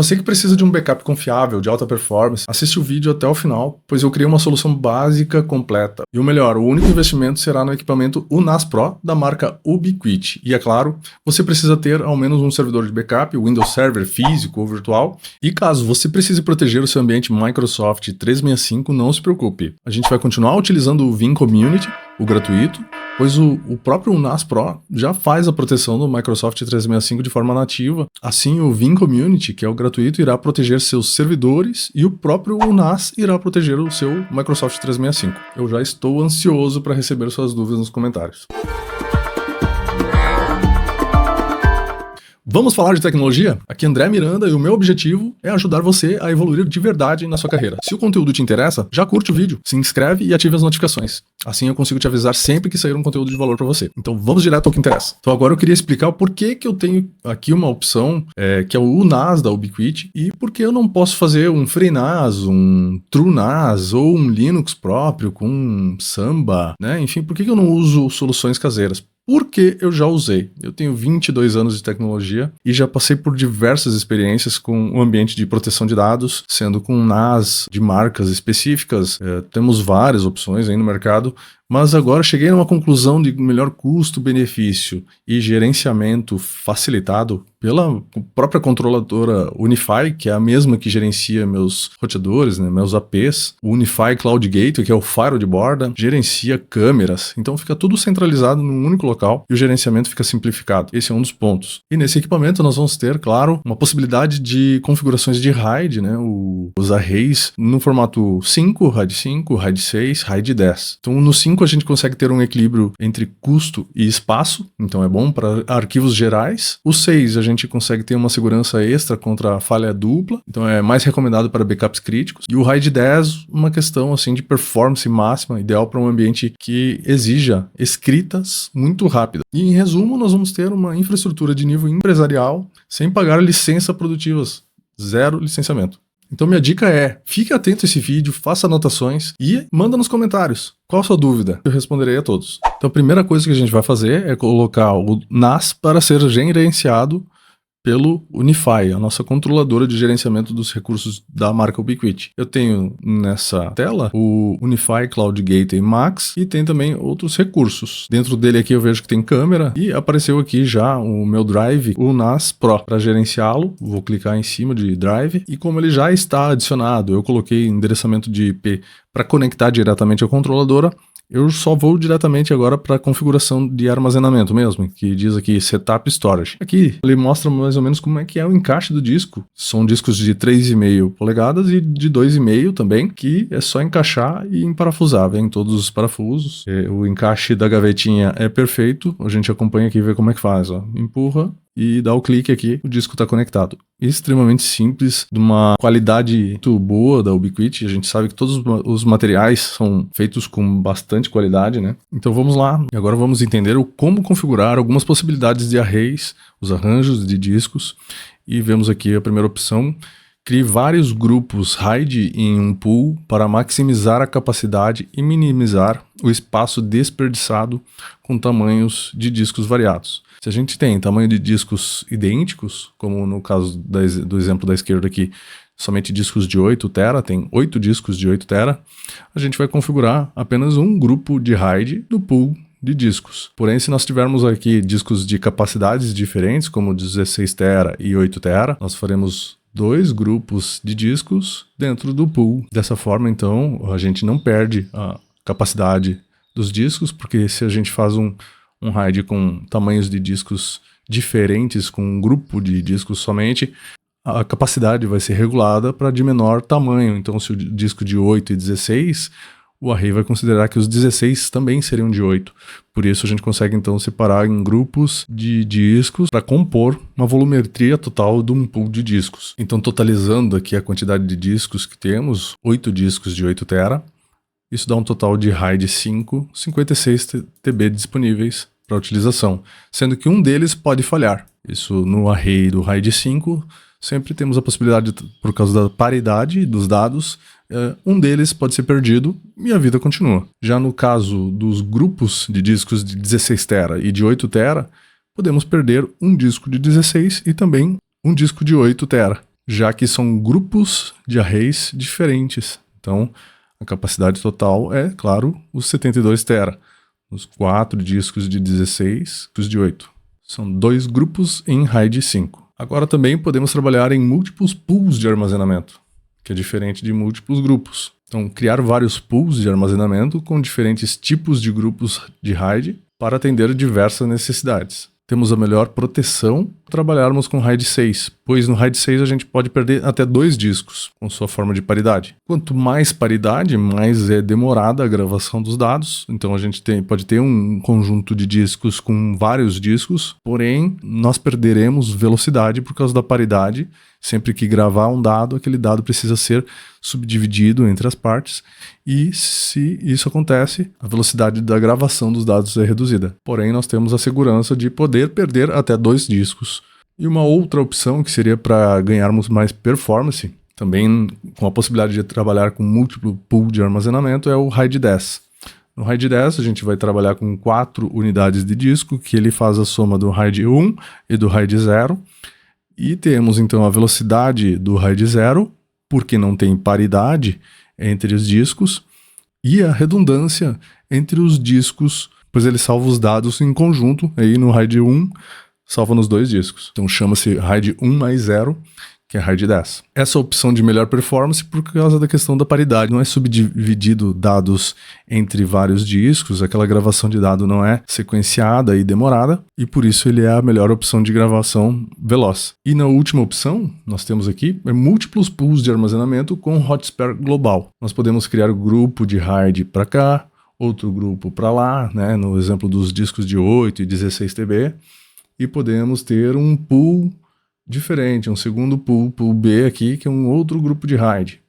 você que precisa de um backup confiável, de alta performance, assiste o vídeo até o final, pois eu criei uma solução básica completa. E o melhor, o único investimento será no equipamento UNAS Pro da marca Ubiquiti. E é claro, você precisa ter ao menos um servidor de backup, Windows Server físico ou virtual. E caso você precise proteger o seu ambiente Microsoft 365, não se preocupe. A gente vai continuar utilizando o Vim Community, o gratuito, pois o próprio UNAS Pro já faz a proteção do Microsoft 365 de forma nativa. Assim, o Vim Community, que é o gratuito, irá proteger seus servidores e o próprio UNAS irá proteger o seu Microsoft 365. Eu já estou ansioso para receber suas dúvidas nos comentários. Vamos falar de tecnologia? Aqui é André Miranda e o meu objetivo é ajudar você a evoluir de verdade na sua carreira. Se o conteúdo te interessa, já curte o vídeo, se inscreve e ative as notificações. Assim eu consigo te avisar sempre que sair um conteúdo de valor para você. Então vamos direto ao que interessa. Então agora eu queria explicar o porquê que eu tenho aqui uma opção que é o UNAS da Ubiquiti e por que eu não posso fazer um FreeNAS, um TrueNAS ou um Linux próprio com Samba, né? Enfim, por que eu não uso soluções caseiras? Porque eu já usei. Eu tenho 22 anos de tecnologia e já passei por diversas experiências com o ambiente de proteção de dados, sendo com NAS de marcas específicas. Temos várias opções aí no mercado, mas agora cheguei a uma conclusão de melhor custo-benefício e gerenciamento facilitado pela própria controladora Unify, que é a mesma que gerencia meus roteadores, né, meus APs. O Unify Cloud Gateway, que é o firewall de borda, gerencia câmeras. Então fica tudo centralizado num único local e o gerenciamento fica simplificado. Esse é um dos pontos. E nesse equipamento nós vamos ter, claro, uma possibilidade de configurações de RAID, né, os arrays no formato 5, RAID 5, RAID 6, RAID 10. Então no 5 a gente consegue ter um equilíbrio entre custo e espaço, então é bom para arquivos gerais. O 6 a gente consegue ter uma segurança extra contra a falha dupla, então é mais recomendado para backups críticos. E o RAID 10, uma questão assim de performance máxima, ideal para um ambiente que exija escritas muito rápidas. E em resumo, nós vamos ter uma infraestrutura de nível empresarial sem pagar licença produtivas, zero licenciamento. Então minha dica é, fique atento a esse vídeo, faça anotações e manda nos comentários. Qual a sua dúvida? Eu responderei a todos. Então a primeira coisa que a gente vai fazer é colocar o NAS para ser gerenciado pelo Unify, a nossa controladora de gerenciamento dos recursos da marca Ubiquiti. Eu tenho nessa tela o Unify Cloud Gateway Max e tem também outros recursos. Dentro dele aqui eu vejo que tem câmera e apareceu aqui já o meu Drive, o NAS Pro. Para gerenciá-lo, vou clicar em cima de Drive e como ele já está adicionado, eu coloquei endereçamento de IP para conectar diretamente à controladora. Eu só vou diretamente agora para a configuração de armazenamento mesmo, que diz aqui Setup Storage. Aqui ele mostra mais ou menos como é que é o encaixe do disco. São discos de 3,5 polegadas e de 2,5 também, que é só encaixar e emparafusar. Vem todos os parafusos. O encaixe da gavetinha é perfeito. A gente acompanha aqui e vê como é que faz. Ó. Empurra e dá o clique aqui, o disco está conectado. Extremamente simples, de uma qualidade muito boa da Ubiquiti. A gente sabe que todos os materiais são feitos com bastante qualidade, né? Então vamos lá, e agora vamos entender como configurar algumas possibilidades de arrays, os arranjos de discos, e vemos aqui a primeira opção. Crie vários grupos RAID em um pool para maximizar a capacidade e minimizar o espaço desperdiçado com tamanhos de discos variados. Se a gente tem tamanho de discos idênticos, como no caso do exemplo da esquerda aqui, somente discos de 8 TB, tem 8 discos de 8 TB, a gente vai configurar apenas um grupo de RAID no pool de discos. Porém, se nós tivermos aqui discos de capacidades diferentes, como 16 TB e 8 TB, nós faremos 2 grupos de discos dentro do pool. Dessa forma, então, a gente não perde a capacidade dos discos, porque se a gente faz um RAID com tamanhos de discos diferentes, com um grupo de discos somente, a capacidade vai ser regulada para de menor tamanho. Então, se o disco de 8 e 16, o array vai considerar que os 16 também seriam de 8. Por isso, a gente consegue, então, separar em grupos de discos para compor uma volumetria total de um pool de discos. Então, totalizando aqui a quantidade de discos que temos, 8 discos de 8 TB, isso dá um total de RAID 5, 56 TB disponíveis para utilização, sendo que um deles pode falhar. Isso no array do RAID 5, sempre temos a possibilidade, por causa da paridade dos dados, um deles pode ser perdido e a vida continua. Já no caso dos grupos de discos de 16 TB e de 8 TB, podemos perder um disco de 16 e também um disco de 8 TB. já que são grupos de arrays diferentes. Então, a capacidade total é, claro, os 72 TB. Os 4 discos de 16 e os de 8. São 2 grupos em RAID 5. Agora também podemos trabalhar em múltiplos pools de armazenamento, que é diferente de múltiplos grupos. Então, criar vários pools de armazenamento com diferentes tipos de grupos de RAID para atender diversas necessidades. Temos a melhor proteção ao trabalharmos com RAID 6, pois no RAID 6 a gente pode perder até 2 discos, com sua forma de paridade. Quanto mais paridade, mais é demorada a gravação dos dados. Então a gente pode ter um conjunto de discos com vários discos, porém nós perderemos velocidade por causa da paridade. Sempre que gravar um dado, aquele dado precisa ser subdividido entre as partes, e se isso acontece, a velocidade da gravação dos dados é reduzida. Porém, nós temos a segurança de poder perder até 2 discos. E uma outra opção que seria para ganharmos mais performance, também com a possibilidade de trabalhar com múltiplo pool de armazenamento, é o RAID 10. No RAID 10 a gente vai trabalhar com 4 unidades de disco, que ele faz a soma do RAID 1 e do RAID 0. E temos então a velocidade do RAID 0, porque não tem paridade entre os discos, e a redundância entre os discos, pois ele salva os dados em conjunto. Aí no RAID 1 salva nos 2 discos. Então chama-se RAID 1 mais 0, que é RAID 10. Essa opção de melhor performance por causa da questão da paridade. Não é subdividido dados entre vários discos, aquela gravação de dado não é sequenciada e demorada, e por isso ele é a melhor opção de gravação veloz. E na última opção, nós temos aqui múltiplos pools de armazenamento com hotspare global. Nós podemos criar um grupo de RAID para cá, outro grupo para lá, né, no exemplo dos discos de 8 e 16 TB, e podemos ter um pool diferente, um segundo pool B aqui, que é um outro grupo de RAID.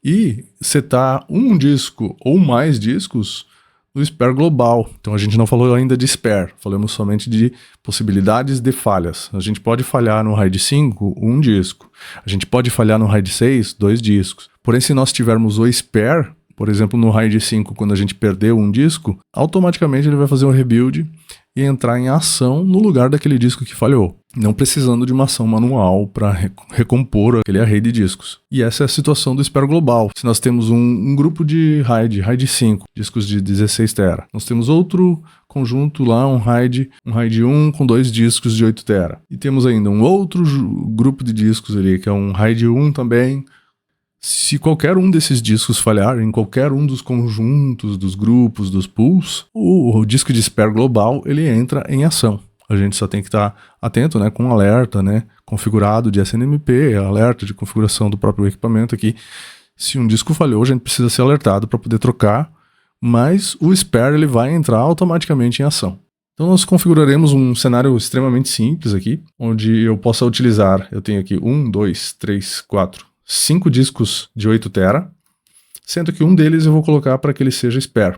E setar um disco ou mais discos no spare global. Então a gente não falou ainda de spare, falamos somente de possibilidades de falhas. A gente pode falhar no RAID 5, um disco. A gente pode falhar no RAID 6, 2 discos. Porém, se nós tivermos o spare, por exemplo, no RAID 5, quando a gente perdeu um disco, automaticamente ele vai fazer um rebuild e entrar em ação no lugar daquele disco que falhou, não precisando de uma ação manual para recompor aquele array de discos. E essa é a situação do spare global. Se nós temos um grupo de RAID 5, discos de 16 TB, nós temos outro conjunto lá, um RAID 1 com 2 discos de 8 TB. E temos ainda um outro grupo de discos ali, que é um RAID 1 também. Se qualquer um desses discos falhar em qualquer um dos conjuntos, dos grupos, dos pools, o disco de spare global ele entra em ação. A gente só tem que estar atento, né, com alerta, né, configurado de SNMP, alerta de configuração do próprio equipamento aqui. Se um disco falhou, a gente precisa ser alertado para poder trocar, mas o spare ele vai entrar automaticamente em ação. Então nós configuraremos um cenário extremamente simples aqui, onde eu possa utilizar, eu tenho aqui 1, 2, 3, 4, 5 discos de 8 TB, sendo que um deles eu vou colocar para que ele seja spare.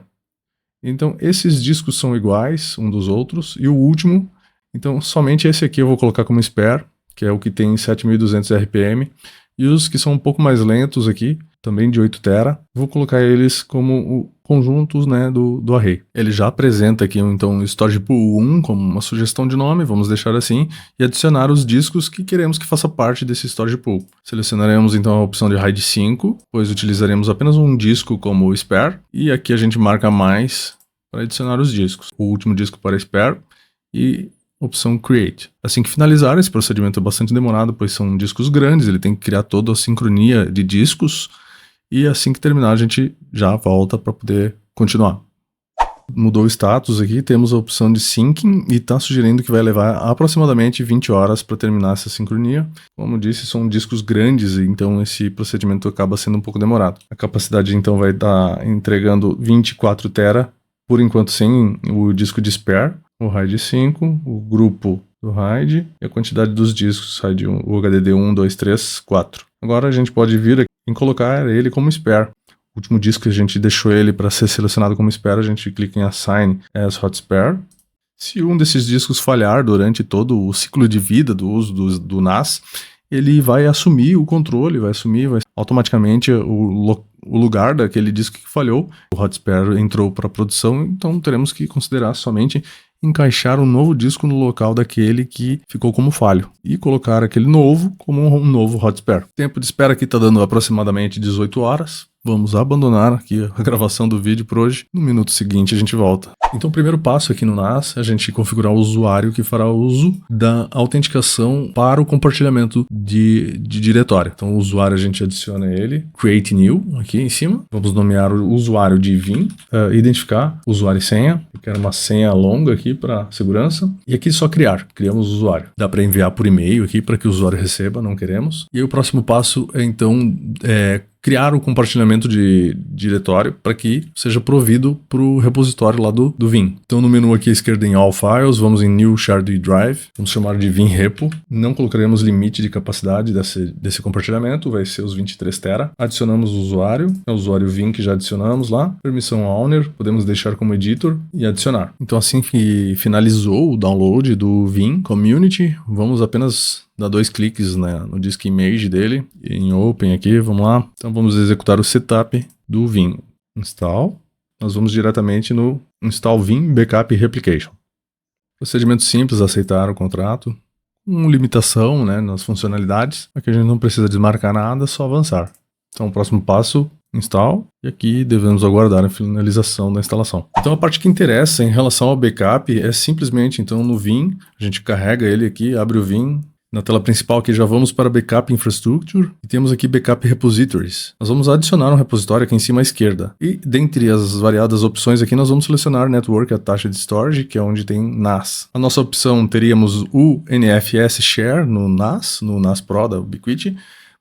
Então esses discos são iguais um dos outros, e o último, então somente esse aqui eu vou colocar como spare, que é o que tem 7200 RPM, e os que são um pouco mais lentos aqui, também de 8 TB, vou colocar eles como conjuntos, né, do array. Ele já apresenta aqui então o Storage Pool 1 como uma sugestão de nome, vamos deixar assim, e adicionar os discos que queremos que faça parte desse Storage Pool. Selecionaremos então a opção de RAID 5, pois utilizaremos apenas um disco como spare, e aqui a gente marca mais para adicionar os discos. O último disco para spare e opção Create. Assim que finalizar, esse procedimento é bastante demorado, pois são discos grandes, ele tem que criar toda a sincronia de discos, e assim que terminar a gente já volta para poder continuar. Mudou o status aqui, temos a opção de syncing e está sugerindo que vai levar aproximadamente 20 horas para terminar essa sincronia. Como disse, são discos grandes, então esse procedimento acaba sendo um pouco demorado. A capacidade então vai estar entregando 24 TB, por enquanto sem o disco de spare, o RAID 5, o grupo do RAID e a quantidade dos discos, RAID 1, o HDD 1, 2, 3, 4. Agora a gente pode vir aqui em colocar ele como spare. O último disco que a gente deixou ele para ser selecionado como spare, a gente clica em Assign as Hot Spare. Se um desses discos falhar durante todo o ciclo de vida do uso do NAS, ele vai assumir o controle, vai automaticamente o lugar daquele disco que falhou. O Hot Spare entrou para a produção, então teremos que considerar somente encaixar um novo disco no local daquele que ficou como falho e colocar aquele novo como um novo hot spare. O tempo de espera aqui está dando aproximadamente 18 horas. Vamos abandonar aqui a gravação do vídeo por hoje. No minuto seguinte a gente volta. Então o primeiro passo aqui no NAS é a gente configurar o usuário que fará uso da autenticação para o compartilhamento de diretório. Então o usuário a gente adiciona ele, Create New, aqui em cima. Vamos nomear o usuário de Vim, identificar usuário e senha. Eu quero uma senha longa aqui para segurança. E aqui só criar, criamos o usuário. Dá para enviar por e-mail aqui para que o usuário receba, não queremos. E aí o próximo passo é então criar o compartilhamento de diretório para que seja provido para o repositório lá do Vim. Então no menu aqui à esquerda em All Files, vamos em New Shared Drive, vamos chamar de Vim Repo. Não colocaremos limite de capacidade desse compartilhamento, vai ser os 23 TB. Adicionamos o usuário, é o usuário Vim que já adicionamos lá. Permissão Owner, podemos deixar como editor e adicionar. Então assim que finalizou o download do Vim Community, vamos apenas dar 2 cliques no disk image dele, em Open aqui, vamos lá. Então vamos executar o setup do Vim. Install. Nós vamos diretamente no Install Vim Backup Replication. Procedimento simples, aceitar o contrato. Com limitação nas funcionalidades. Aqui a gente não precisa desmarcar nada, só avançar. Então o próximo passo, install. E aqui devemos aguardar a finalização da instalação. Então a parte que interessa em relação ao backup é simplesmente, então no Vim, a gente carrega ele aqui, abre o Vim. Na tela principal aqui já vamos para Backup Infrastructure e temos aqui Backup Repositories. Nós vamos adicionar um repositório aqui em cima à esquerda. E dentre as variadas opções aqui nós vamos selecionar Network Attached Storage, que é onde tem NAS. A nossa opção teríamos o NFS Share no NAS Pro da Ubiquiti,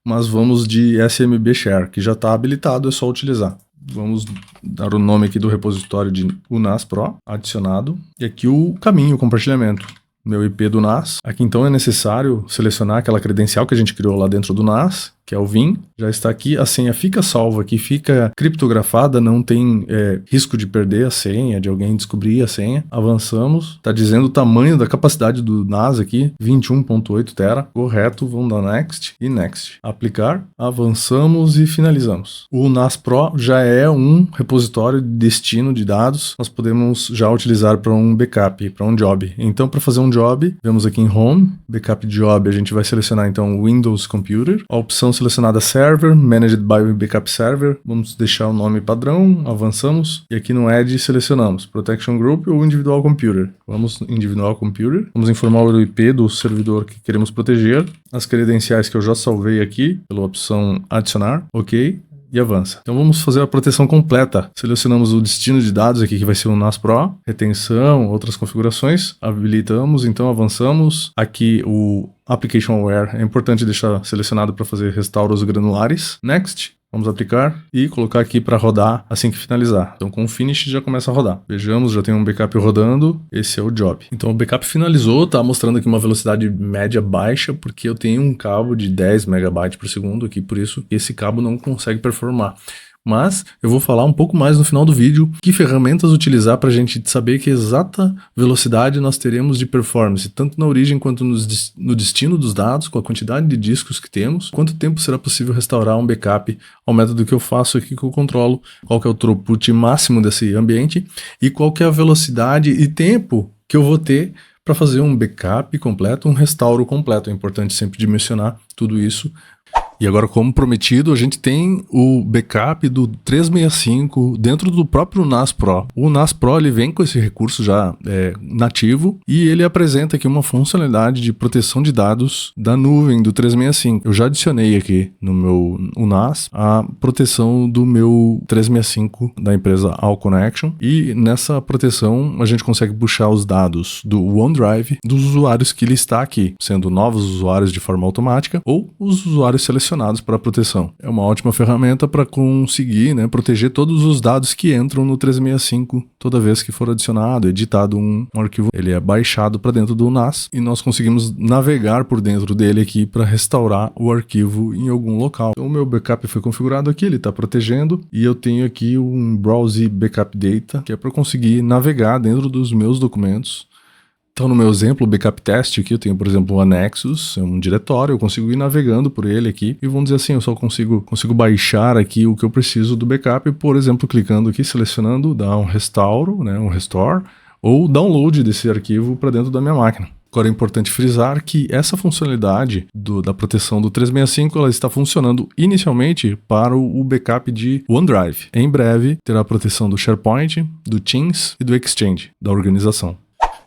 mas vamos de SMB Share, que já está habilitado, é só utilizar. Vamos dar o nome aqui do repositório de NAS Pro, adicionado, e aqui o caminho, o compartilhamento. Meu IP do NAS. Aqui então é necessário selecionar aquela credencial que a gente criou lá dentro do NAS, que é o Vim. Já está aqui, a senha fica salva aqui, fica criptografada, não tem risco de perder a senha, de alguém descobrir a senha. Avançamos, está dizendo o tamanho da capacidade do NAS aqui, 21.8 TB. Correto, vamos dar Next e Next. Aplicar, avançamos e finalizamos. O NAS Pro já é um repositório de destino de dados, nós podemos já utilizar para um backup, para um job. Então para fazer um job, vemos aqui em Home, Backup Job, a gente vai selecionar então Windows Computer, a opção selecionada Server, Managed by Backup Server, vamos deixar o nome padrão, avançamos, e aqui no Add selecionamos Protection Group ou Individual Computer. Vamos Individual Computer, vamos informar o IP do servidor que queremos proteger, as credenciais que eu já salvei aqui, pela opção Adicionar, ok, e avança. Então vamos fazer a proteção completa. Selecionamos o destino de dados aqui, que vai ser o NAS Pro, retenção, outras configurações, habilitamos, então avançamos. Aqui o Application Aware é importante deixar selecionado para fazer restauros granulares. Next. Vamos aplicar e colocar aqui para rodar assim que finalizar. Então com o finish já começa a rodar. Vejamos, já tem um backup rodando. Esse é o job. Então o backup finalizou, tá mostrando aqui uma velocidade média baixa, porque eu tenho um cabo de 10 MB por segundo aqui, por isso esse cabo não consegue performar. Mas eu vou falar um pouco mais no final do vídeo que ferramentas utilizar para a gente saber que exata velocidade nós teremos de performance, tanto na origem quanto no destino dos dados, com a quantidade de discos que temos, quanto tempo será possível restaurar um backup ao método que eu faço aqui, que eu controlo, qual que é o throughput máximo desse ambiente e qual que é a velocidade e tempo que eu vou ter para fazer um backup completo, um restauro completo. É importante sempre dimensionar tudo isso. E agora, como prometido, a gente tem o backup do 365 dentro do próprio NAS Pro. O NAS Pro ele vem com esse recurso já nativo e ele apresenta aqui uma funcionalidade de proteção de dados da nuvem do 365. Eu já adicionei aqui no meu NAS a proteção do meu 365 da empresa All Connection e nessa proteção a gente consegue puxar os dados do OneDrive dos usuários que ele está aqui, sendo novos usuários de forma automática ou os usuários selecionados para proteção. É uma ótima ferramenta para conseguir proteger todos os dados que entram no 365 toda vez que for adicionado, editado um arquivo. Ele é baixado para dentro do NAS e nós conseguimos navegar por dentro dele aqui para restaurar o arquivo em algum local. Então o meu backup foi configurado aqui, ele está protegendo e eu tenho aqui um Browse Backup Data, que é para conseguir navegar dentro dos meus documentos. Então no meu exemplo, o backup test aqui, eu tenho, por exemplo, um Nexus, é um diretório, eu consigo ir navegando por ele aqui e vamos dizer assim, eu só consigo baixar aqui o que eu preciso do backup, por exemplo, clicando aqui, selecionando, dar um restauro, um restore, ou download desse arquivo para dentro da minha máquina. Agora é importante frisar que essa funcionalidade da proteção do 365 ela está funcionando inicialmente para o backup de OneDrive. Em breve terá a proteção do SharePoint, do Teams e do Exchange, da organização.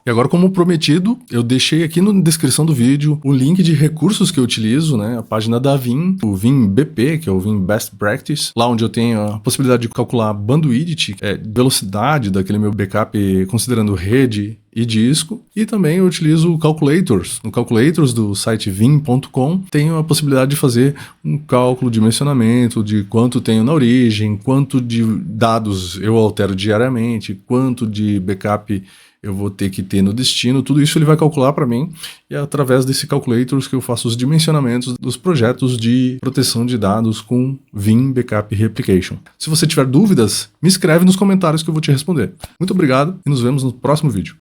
E agora, como prometido, eu deixei aqui na descrição do vídeo o link de recursos que eu utilizo, né? A página da Veeam, o Veeam BP, que é o Veeam Best Practice, lá onde eu tenho a possibilidade de calcular bandwidth, velocidade daquele meu backup considerando rede e disco, e também eu utilizo o Calculators. No Calculators do site veeam.com tenho a possibilidade de fazer um cálculo de dimensionamento de quanto tenho na origem, quanto de dados eu altero diariamente, quanto de backup eu vou ter que ter no destino, tudo isso ele vai calcular para mim e é através desse Calculators que eu faço os dimensionamentos dos projetos de proteção de dados com Veeam Backup Replication. Se você tiver dúvidas, me escreve nos comentários que eu vou te responder. Muito obrigado e nos vemos no próximo vídeo.